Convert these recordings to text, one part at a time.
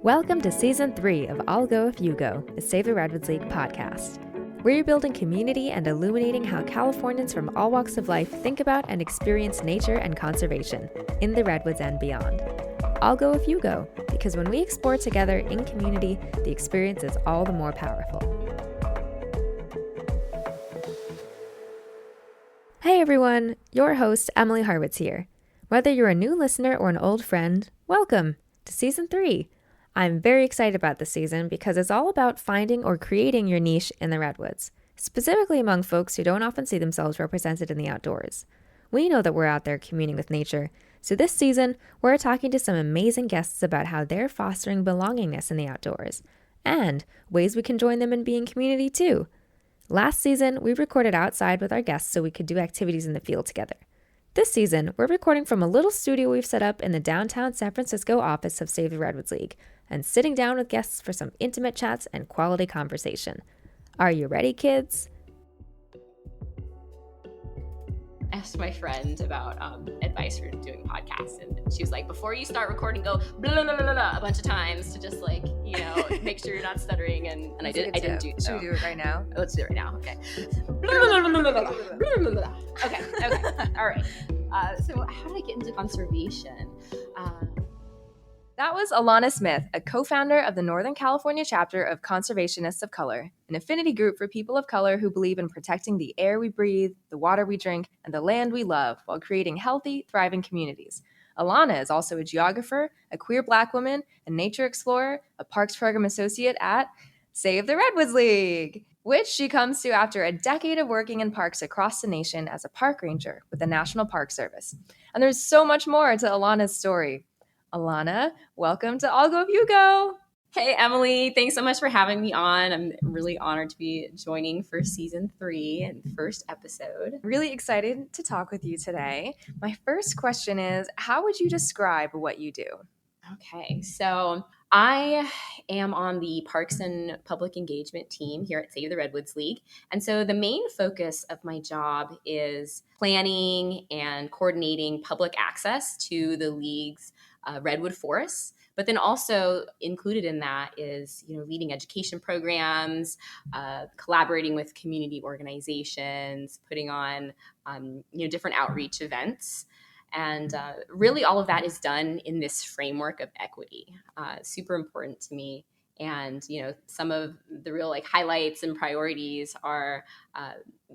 Welcome to Season 3 of I'll Go If You Go, a Save the Redwoods League podcast. We're building community and illuminating how Californians from all walks of life think about and experience nature and conservation in the Redwoods and beyond. I'll go if you go, because when we explore together in community, the experience is all the more powerful. Hey everyone, your host Emily Harwitz here. Whether you're a new listener or an old friend, welcome to Season 3. I'm very excited about this season because it's all about finding or creating your niche in the Redwoods, specifically among folks who don't often see themselves represented in the outdoors. We know that we're out there communing with nature, so this season we're talking to some amazing guests about how they're fostering belongingness in the outdoors, and ways we can join them in being community too. Last season, we recorded outside with our guests so we could do activities in the field together. This season, we're recording from a little studio we've set up in the downtown San Francisco office of Save the Redwoods League, and sitting down with guests for some intimate chats and quality conversation. Are you ready, kids? I asked my friend about advice for doing podcasts, and she was like, before you start recording, go blah, blah, blah, blah, blah, a bunch of times to just make sure you're not stuttering. And I didn't do so. Should we do it right now? Let's do it right now. Okay. Okay. All right. So how did I get into conservation? That was Alana Smith, a co-founder of the Northern California chapter of Conservationists of Color, an affinity group for people of color who believe in protecting the air we breathe, the water we drink, and the land we love while creating healthy, thriving communities. Alana is also a geographer, a queer Black woman, a nature explorer, a parks program associate at Save the Redwoods League, which she comes to after a decade of working in parks across the nation as a park ranger with the National Park Service. And there's so much more to Alana's story. Alana, welcome to I'll Go If You Go. Hey, Emily. Thanks so much for having me on. I'm really honored to be joining for Season 3 and first episode. Really excited to talk with you today. My first question is, how would you describe what you do? Okay, so I am on the Parks and Public Engagement team here at Save the Redwoods League. And so the main focus of my job is planning and coordinating public access to the League's redwood forests. But then also included in that is, leading education programs, collaborating with community organizations, putting on, different outreach events. And really all of that is done in this framework of equity. Super important to me. And, some of the real highlights and priorities are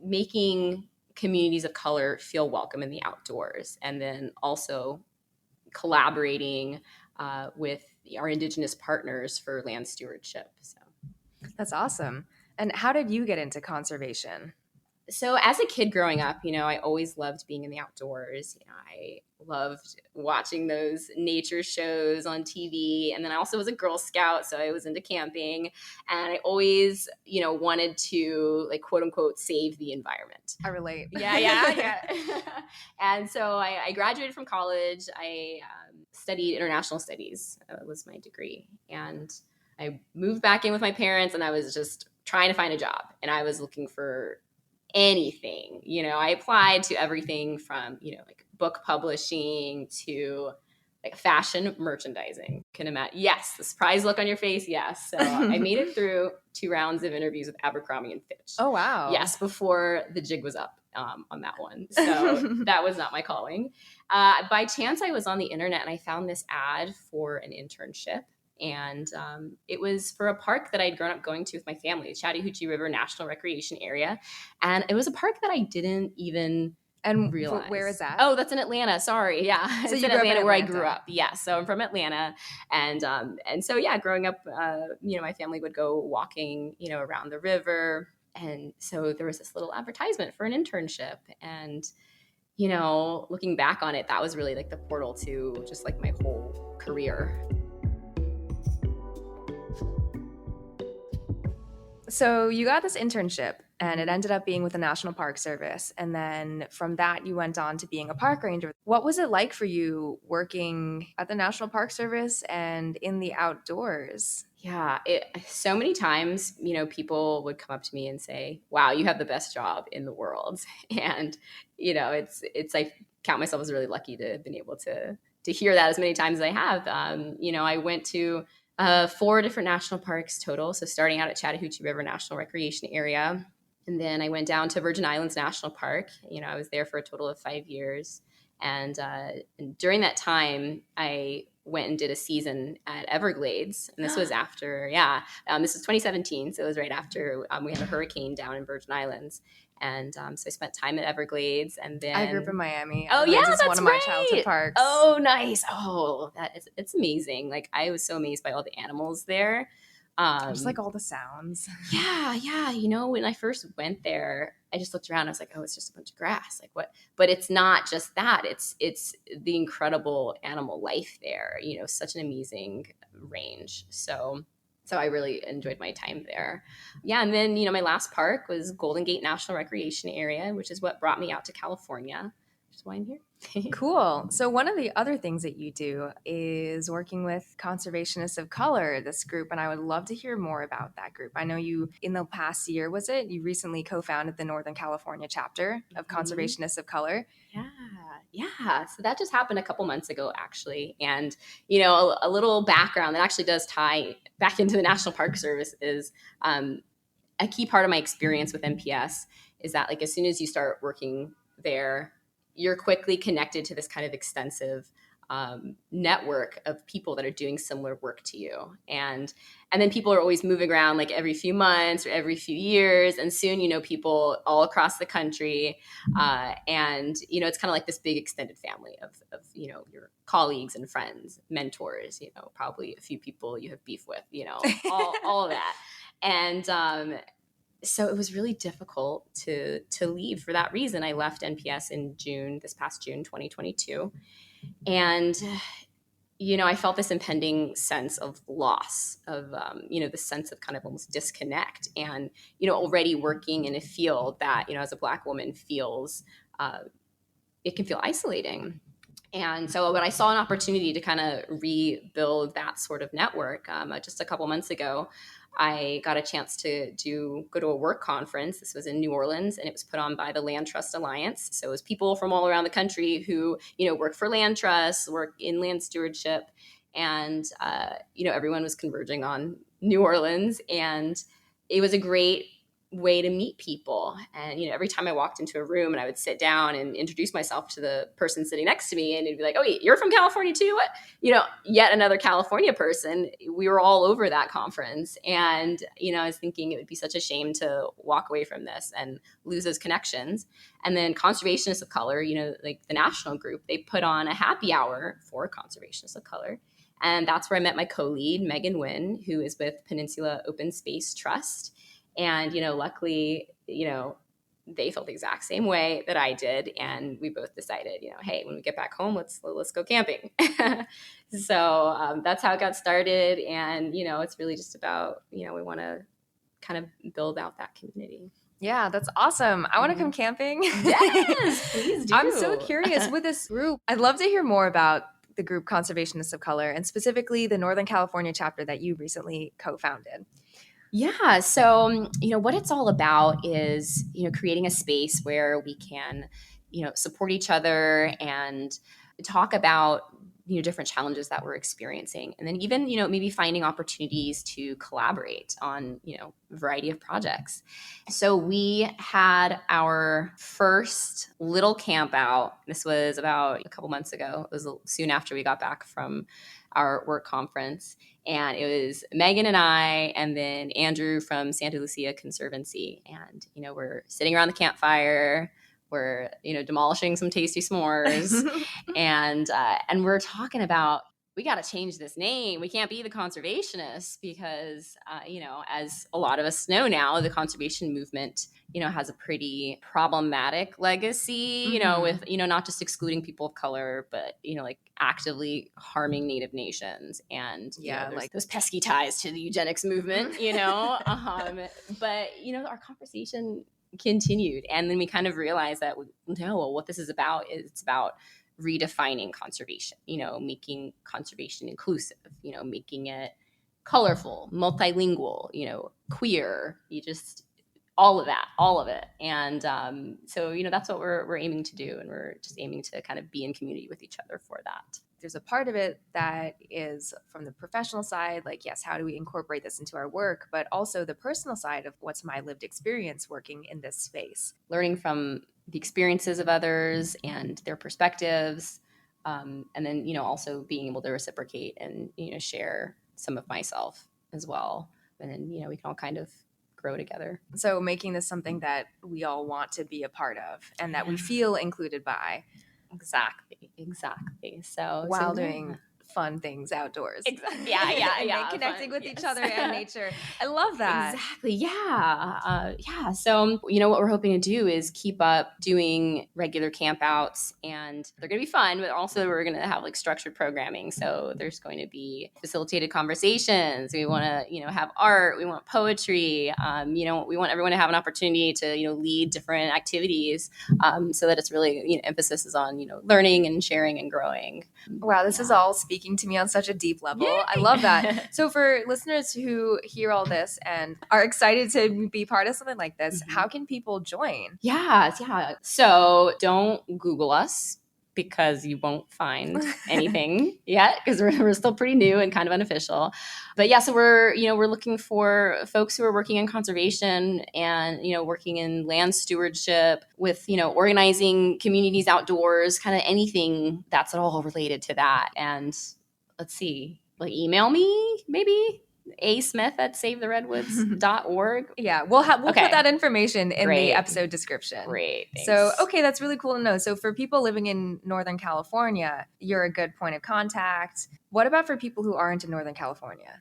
making communities of color feel welcome in the outdoors. And then also collaborating with our Indigenous partners for land stewardship. So that's awesome. And how did you get into conservation? So as a kid growing up, I always loved being in the outdoors. I loved watching those nature shows on TV. And then I also was a Girl Scout, so I was into camping. And I always, wanted to, quote unquote, save the environment. I relate. Yeah. And so I graduated from college. I studied international studies, was my degree. And I moved back in with my parents, and I was just trying to find a job. And I was looking for anything. I applied to everything from, book publishing to fashion merchandising. Can imagine. Yes, the surprise look on your face. Yes. So I made it through 2 rounds of interviews with Abercrombie and Fitch. Oh, wow. Yes, before the jig was up on that one. So that was not my calling. By chance, I was on the internet and I found this ad for an internship. And it was for a park that I'd grown up going to with my family, Chattahoochee River National Recreation Area. And it was a park that I didn't even realize. Where is that? Oh, that's in Atlanta. Sorry. Yeah. So it's in Atlanta where I grew up. Yeah. So I'm from Atlanta. And so, yeah, growing up, my family would go walking, around the river. And so there was this little advertisement for an internship. And, looking back on it, that was really the portal to just my whole career. So you got this internship and it ended up being with the National Park Service. And then from that, you went on to being a park ranger. What was it like for you working at the National Park Service and in the outdoors? Yeah, so many times, people would come up to me and say, wow, you have the best job in the world. And, I count myself as really lucky to have been able to hear that as many times as I have. I went to 4 different national parks total. So starting out at Chattahoochee River National Recreation Area. And then I went down to Virgin Islands National Park. I was there for a total of 5 years. And during that time, I went and did a season at Everglades. And this was after, this was 2017. So it was right after we had a hurricane down in Virgin Islands. And so I spent time at Everglades, and then I grew up in Miami. Oh Everglades yeah, is that's one of my right. childhood parks. Oh, nice. Oh, it's amazing. Like I was so amazed by all the animals there. Just like all the sounds. Yeah. When I first went there, I just looked around. I was like, oh, it's just a bunch of grass. Like what? But it's not just that. It's the incredible animal life there. Such an amazing range. So I really enjoyed my time there. Yeah, and then my last park was Golden Gate National Recreation Area, which is what brought me out to California, which is why I'm here. Cool. So one of the other things that you do is working with Conservationists of Color, this group, and I would love to hear more about that group. I know you, in the past year, you recently co-founded the Northern California chapter of Conservationists of Color. Yeah. So that just happened a couple months ago, actually. And, a little background that actually does tie back into the National Park Service is a key part of my experience with NPS is that, like, as soon as you start working there, you're quickly connected to this kind of extensive network of people that are doing similar work to you. And then people are always moving around like every few months or every few years. And soon, people all across the country. And it's kind of like this big extended family of your colleagues and friends, mentors, probably a few people you have beef with, all of that. And so it was really difficult to leave for that reason. I left NPS in this past June, 2022. And, I felt this impending sense of loss of, the sense of kind of almost disconnect and, already working in a field that, as a Black woman feels, it can feel isolating. And so when I saw an opportunity to kind of rebuild that sort of network, just a couple months ago, I got a chance to go to a work conference. This was in New Orleans, and it was put on by the Land Trust Alliance. So it was people from all around the country who, work for land trusts, work in land stewardship, and, everyone was converging on New Orleans. And it was a great way to meet people. And, every time I walked into a room and I would sit down and introduce myself to the person sitting next to me, and it'd be like, oh, wait, you're from California too? What? Yet another California person. We were all over that conference. And, I was thinking it would be such a shame to walk away from this and lose those connections. And then Conservationists of Color, like the national group, they put on a happy hour for Conservationists of Color. And that's where I met my co-lead, Megan Wynn, who is with Peninsula Open Space Trust. And, luckily, they felt the exact same way that I did. And we both decided, hey, when we get back home, let's go camping. So that's how it got started. And, it's really just about, we want to kind of build out that community. Yeah, that's awesome. I want to come camping. Yes, please do. I'm so curious with this group. I'd love to hear more about the group Conservationists of Color and specifically the Northern California chapter that you recently co-founded. Yeah. So, what it's all about is, creating a space where we can, support each other and talk about, different challenges that we're experiencing. And then even, maybe finding opportunities to collaborate on, a variety of projects. So we had our first little camp out. This was about a couple months ago. It was soon after we got back from our work conference. And it was Megan and I, and then Andrew from Santa Lucia Conservancy. And, we're sitting around the campfire. We're, demolishing some tasty s'mores. and we're talking about, we got to change this name. We can't be the conservationists because, as a lot of us know now, the conservation movement, has a pretty problematic legacy, with, not just excluding people of color, but, like actively harming Native nations. And, like those pesky ties to the eugenics movement, but, our conversation continued. And then we kind of realized that, what this is about is it's about redefining conservation, making conservation inclusive, making it colorful, multilingual, queer, all of it. And so, that's what we're aiming to do. And we're just aiming to kind of be in community with each other for that. there's a part of it that is from the professional side, like, yes, how do we incorporate this into our work, but also the personal side of what's my lived experience working in this space. Learning from the experiences of others and their perspectives, and then, also being able to reciprocate and, share some of myself as well. And then, we can all kind of grow together. So making this something that we all want to be a part of and that we feel included by. Exactly. So while doing fun things outdoors. Exactly. Yeah. And connecting with each other and nature. I love that. Exactly. Yeah. So, what we're hoping to do is keep up doing regular campouts, and they're going to be fun, but also we're going to have like structured programming. So there's going to be facilitated conversations. We want to, have art. We want poetry. We want everyone to have an opportunity to, lead different activities, so that it's really, emphasis is on, learning and sharing and growing. Wow, this is all speaking to me on such a deep level. Yay! I love that. So for listeners who hear all this and are excited to be part of something like this, how can people join? Yeah. So don't Google us, because you won't find anything yet, because we're still pretty new and kind of unofficial. But yeah, so we're looking for folks who are working in conservation and, working in land stewardship with, organizing communities outdoors, kind of anything that's at all related to that. And let's see, like email me maybe. asmith@savetheredwoods.org. Yeah, we'll put that information in the episode description. Great. Thanks. So, okay, that's really cool to know. So for people living in Northern California, you're a good point of contact. What about for people who aren't in Northern California?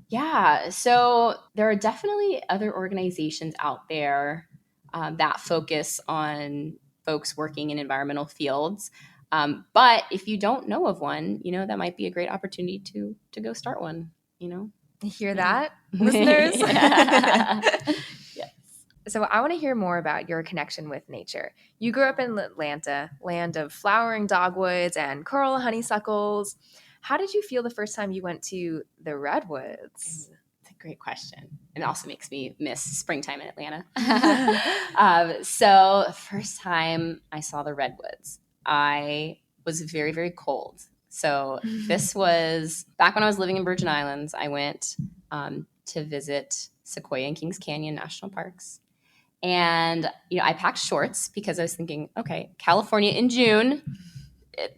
Yeah, so there are definitely other organizations out there that focus on folks working in environmental fields. But if you don't know of one, that might be a great opportunity to go start one, Hear that, listeners? Yes. So I want to hear more about your connection with nature. You grew up in Atlanta, land of flowering dogwoods and coral honeysuckles. How did you feel the first time you went to the Redwoods? It's a great question. It also makes me miss springtime in Atlanta. So first time I saw the Redwoods, I was very, very cold. So this was back when I was living in Virgin Islands. I went to visit Sequoia and Kings Canyon National Parks. And, I packed shorts because I was thinking, okay, California in June,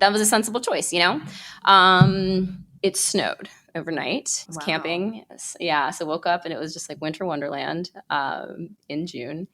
that was a sensible choice, It snowed overnight. I was camping. Yeah, so woke up and it was just like winter wonderland in June.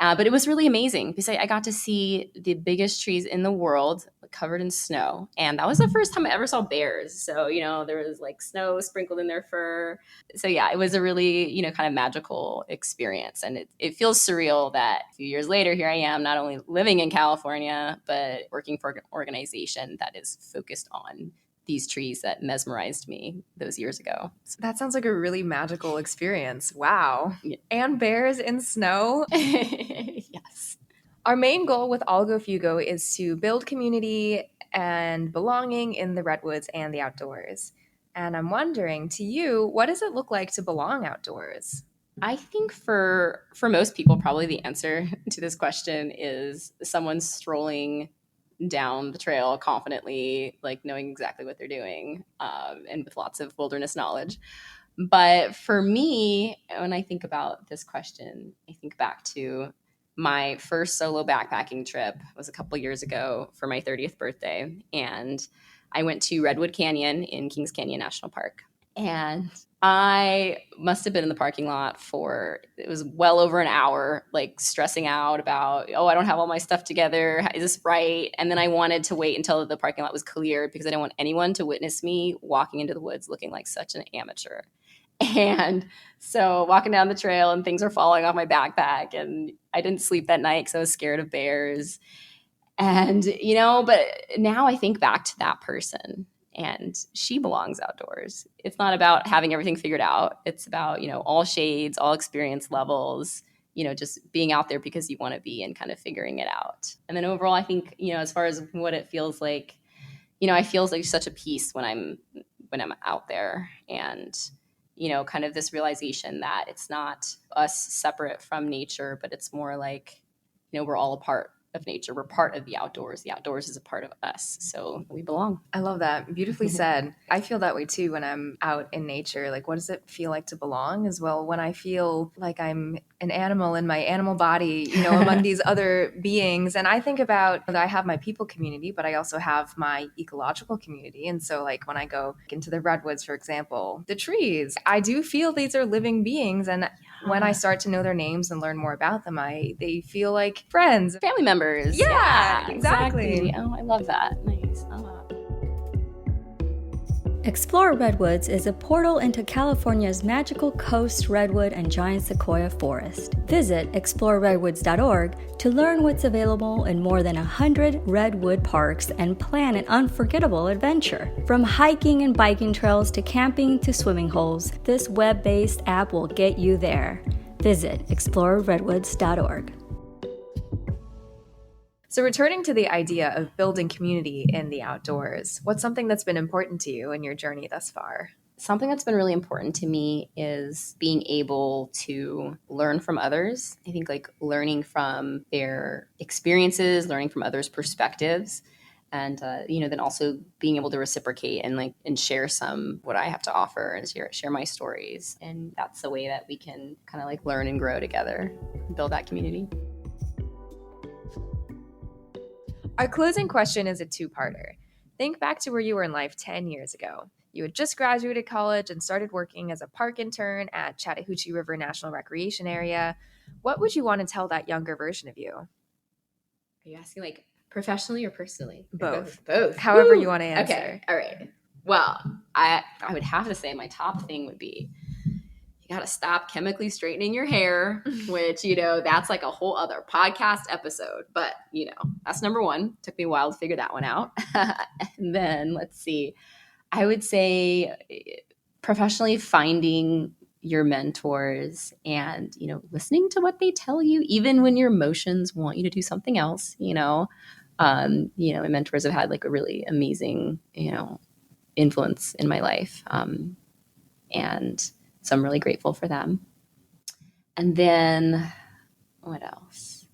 But it was really amazing because I got to see the biggest trees in the world covered in snow. And that was the first time I ever saw bears. So, there was like snow sprinkled in their fur. So yeah, it was a really, kind of magical experience. And it feels surreal that a few years later, here I am, not only living in California, but working for an organization that is focused on these trees that mesmerized me those years ago. That sounds like a really magical experience. Wow. Yeah. And bears in snow. Yes. Our main goal with All Go Fugo is to build community and belonging in the Redwoods and the outdoors. And I'm wondering, to you, what does it look like to belong outdoors? I think for most people, probably the answer to this question is someone strolling down the trail confidently, like knowing exactly what they're doing, and with lots of wilderness knowledge. But for me, when I think about this question, I think back to my first solo backpacking trip. It was a couple years ago for my 30th birthday. And I went to Redwood Canyon in Kings Canyon National Park. And I must have been in the parking lot it was well over an hour, like stressing out about, I don't have all my stuff together. Is this right? And then I wanted to wait until the parking lot was clear because I didn't want anyone to witness me walking into the woods looking like such an amateur. And so walking down the trail and things are falling off my backpack, and I didn't sleep that night because I was scared of bears. And, but now I think back to that person, and she belongs outdoors. It's not about having everything figured out. It's about, all shades, all experience levels, just being out there because you want to be and kind of figuring it out. And then overall, I think, as far as what it feels like, I feel like such a peace when I'm out there, and, kind of this realization that it's not us separate from nature, but it's more like, we're all a part of nature. We're part of the outdoors. The outdoors is a part of us. So we belong. I love that. Beautifully said. I feel that way too when I'm out in nature. Like, what does it feel like to belong as well? When I feel like I'm an animal in my animal body, among these other beings. And I think about that I have my people community, but I also have my ecological community. And so like when I go into the redwoods, for example, the trees, I do feel these are living beings. And when I start to know their names and learn more about them, they feel like friends. Family members. Yeah, exactly. Oh, I love that. Nice. Explore Redwoods is a portal into California's magical coast, redwood, and giant sequoia forest. Visit exploreredwoods.org to learn what's available in more than 100 redwood parks and plan an unforgettable adventure. From hiking and biking trails to camping to swimming holes, this web-based app will get you there. Visit exploreredwoods.org. So returning to the idea of building community in the outdoors, what's something that's been important to you in your journey thus far? Something that's been really important to me is being able to learn from others. I think like learning from their experiences, learning from others' perspectives, and then also being able to reciprocate and share some what I have to offer and share my stories. And that's the way that we can kind of like learn and grow together, build that community. Our closing question is a two-parter. Think back to where you were in life 10 years ago. You had just graduated college and started working as a park intern at Chattahoochee River National Recreation Area. What would you want to tell that younger version of you? Are you asking like professionally or personally? Both. Both. However Woo! You want to answer. Okay. All right. Well, I would have to say my top thing would be you got to stop chemically straightening your hair, which, that's like a whole other podcast episode. But, that's number one. Took me a while to figure that one out. And then let's see. I would say professionally finding your mentors and, listening to what they tell you, even when your emotions want you to do something else, my mentors have had like a really amazing, influence in my life. And so I'm really grateful for them. And then what else?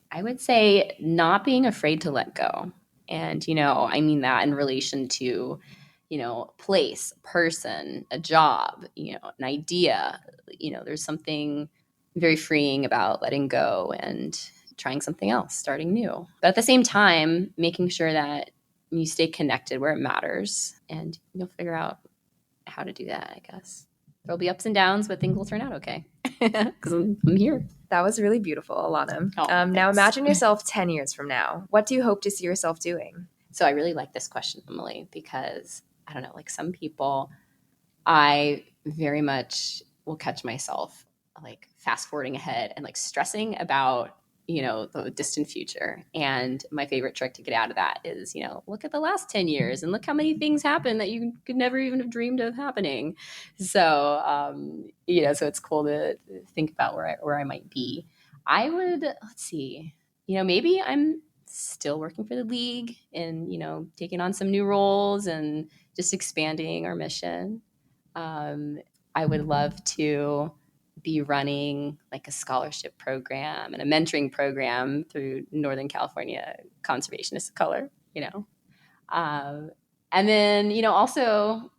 I would say not being afraid to let go. And, I mean that in relation to, place, person, a job, an idea. There's something very freeing about letting go and trying something else, starting new. But at the same time, making sure that you stay connected where it matters and you'll figure out how to do that, I guess. There'll be ups and downs, but things will turn out okay because I'm here. That was really beautiful, Alana. Now imagine yourself 10 years from now. What do you hope to see yourself doing? So I really like this question, Emily, because I don't know, like some people, I very much will catch myself like fast forwarding ahead and like stressing about the distant future. And my favorite trick to get out of that is, look at the last 10 years and look how many things happened that you could never even have dreamed of happening. So, so it's cool to think about where I might be. I would, let's see, maybe I'm still working for the league and, taking on some new roles and just expanding our mission. I would love to be running like a scholarship program and a mentoring program through Northern California Conservationists of Color, and then, also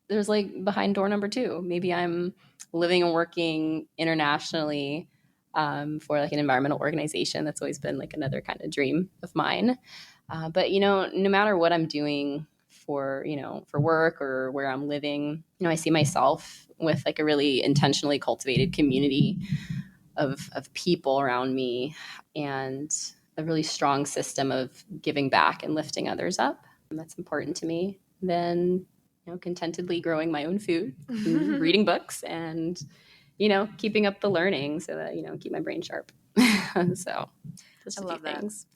there's like behind door number 2, maybe I'm living and working internationally for like an environmental organization. That's always been like another kind of dream of mine. But, no matter what I'm doing for work or where I'm living, I see myself with like a really intentionally cultivated community of people around me and a really strong system of giving back and lifting others up. And that's important to me. Then, contentedly growing my own food, reading books and, keeping up the learning so that, keep my brain sharp. So I love that. Things.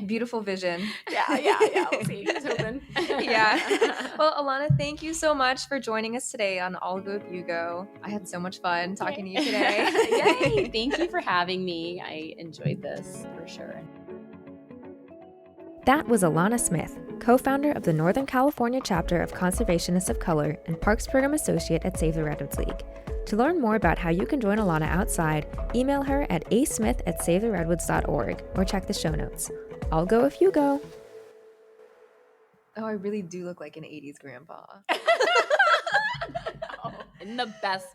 Beautiful vision. Yeah. We'll see. Just hoping. Yeah. Well, Alana, thank you so much for joining us today on All Go Bugo. I had so much fun talking to you today. Yay. Thank you for having me. I enjoyed this for sure. That was Alana Smith, co-founder of the Northern California chapter of Conservationists of Color and Parks Program Associate at Save the Redwoods League. To learn more about how you can join Alana outside, email her at asmith@savetheredwoods.org or check the show notes. I'll go if you go. Oh, I really do look like an 80s grandpa. In the best